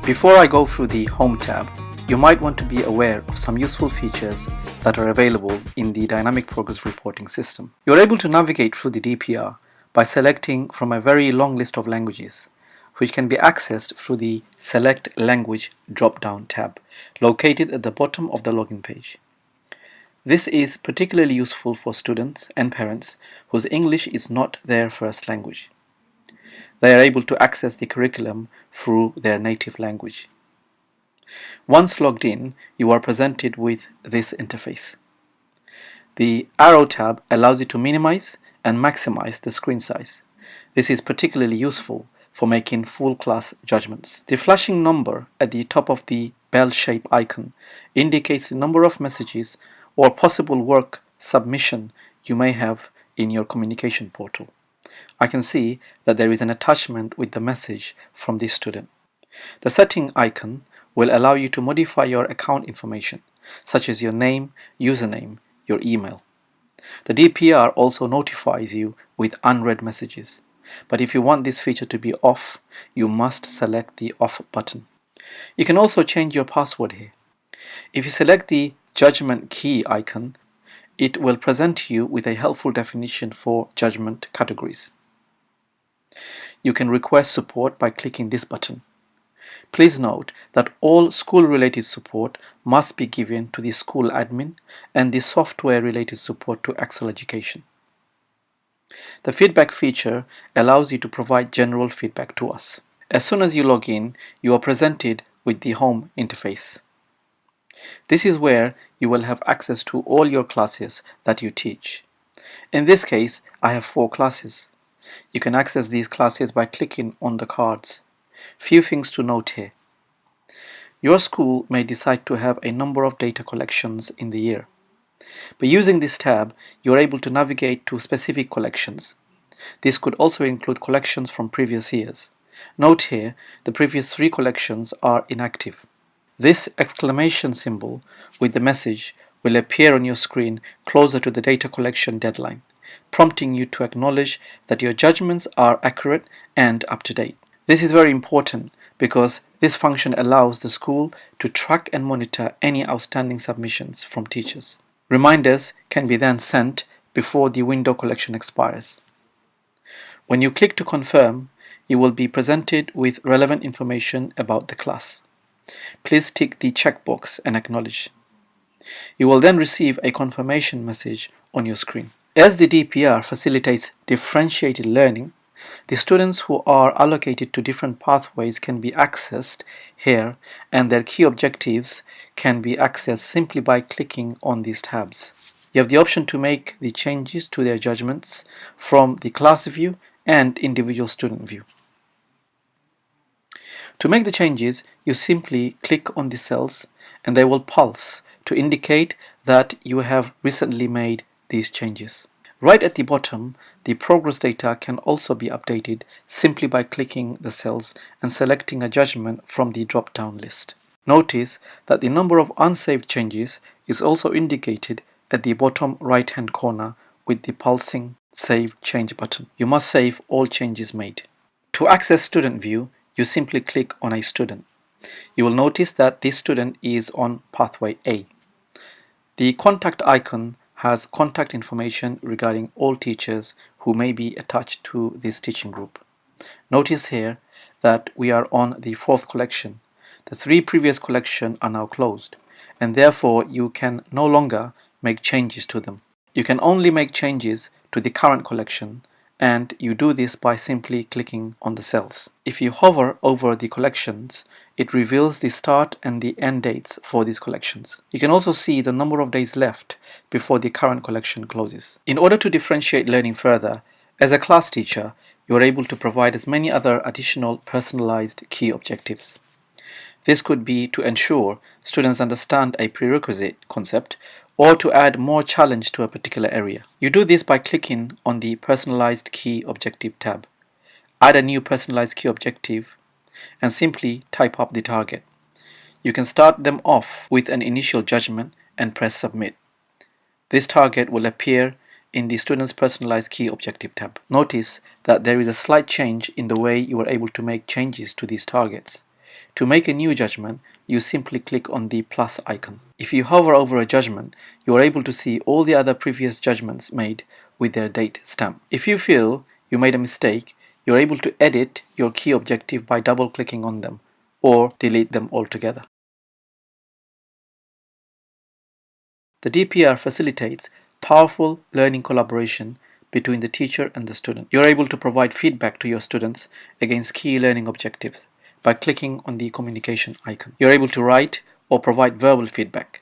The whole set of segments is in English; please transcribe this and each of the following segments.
Before I go through the Home tab, you might want to be aware of some useful features that are available in the Dynamic Progress Reporting system. You're able to navigate through the DPR by selecting from a very long list of languages, which can be accessed through the Select Language drop-down tab, located at the bottom of the login page. This is particularly useful for students and parents whose English is not their first language. They are able to access the curriculum through their native language. Once logged in, you are presented with this interface. The arrow tab allows you to minimize and maximize the screen size. This is particularly useful for making full class judgments. The flashing number at the top of the bell-shaped icon indicates the number of messages or possible work submission you may have in your communication portal. I can see that there is an attachment with the message from this student. The setting icon will allow you to modify your account information, such as your name, username, your email. The DPR also notifies you with unread messages, but if you want this feature to be off, you must select the off button. You can also change your password here. If you select the judgment key icon, it will present you with a helpful definition for judgment categories. You can request support by clicking this button. Please note that all school-related support must be given to the school admin and the software-related support to Excel Education. The feedback feature allows you to provide general feedback to us. As soon as you log in, you are presented with the Home interface. This is where you will have access to all your classes that you teach. In this case, I have 4 classes. You can access these classes by clicking on the cards. Few things to note here. Your school may decide to have a number of data collections in the year. By using this tab, you are able to navigate to specific collections. This could also include collections from previous years. Note here, the previous 3 collections are inactive. This exclamation symbol with the message will appear on your screen closer to the data collection deadline, prompting you to acknowledge that your judgments are accurate and up to date. This is very important because this function allows the school to track and monitor any outstanding submissions from teachers. Reminders can be then sent before the window collection expires. When you click to confirm, you will be presented with relevant information about the class. Please tick the checkbox and acknowledge. You will then receive a confirmation message on your screen. As the DPR facilitates differentiated learning, the students who are allocated to different pathways can be accessed here, and their key objectives can be accessed simply by clicking on these tabs. You have the option to make the changes to their judgments from the class view and individual student view. To make the changes, you simply click on the cells and they will pulse to indicate that you have recently made these changes. Right at the bottom, the progress data can also be updated simply by clicking the cells and selecting a judgment from the drop-down list. Notice that the number of unsaved changes is also indicated at the bottom right-hand corner with the pulsing Save Change button. You must save all changes made. To access Student View, you simply click on a student. You will notice that this student is on Pathway A. The contact icon has contact information regarding all teachers who may be attached to this teaching group. Notice here that we are on the 4th collection. The 3 previous collections are now closed, and therefore you can no longer make changes to them. You can only make changes to the current collection, and you do this by simply clicking on the cells. If you hover over the collections, it reveals the start and the end dates for these collections. You can also see the number of days left before the current collection closes. In order to differentiate learning further, as a class teacher, you are able to provide as many other additional personalized key objectives. This could be to ensure students understand a prerequisite concept or to add more challenge to a particular area. You do this by clicking on the Personalized Key Objective tab. Add a new personalized key objective and simply type up the target. You can start them off with an initial judgment and press Submit. This target will appear in the Student's Personalized Key Objective tab. Notice that there is a slight change in the way you are able to make changes to these targets. To make a new judgment, you simply click on the plus icon. If you hover over a judgment, you are able to see all the other previous judgments made with their date stamp. If you feel you made a mistake, you're able to edit your key objective by double-clicking on them or delete them altogether. The DPR facilitates powerful learning collaboration between the teacher and the student. You're able to provide feedback to your students against key learning objectives by clicking on the communication icon. You're able to write or provide verbal feedback.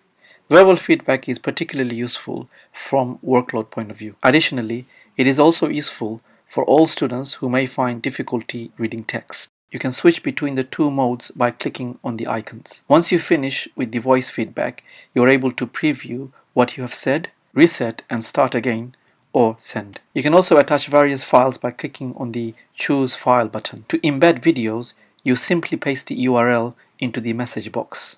Verbal feedback is particularly useful from workload point of view. Additionally, it is also useful for all students who may find difficulty reading text. You can switch between the two modes by clicking on the icons. Once you finish with the voice feedback, you're able to preview what you have said, reset and start again, or send. You can also attach various files by clicking on the Choose File button. To embed videos, you simply paste the URL into the message box.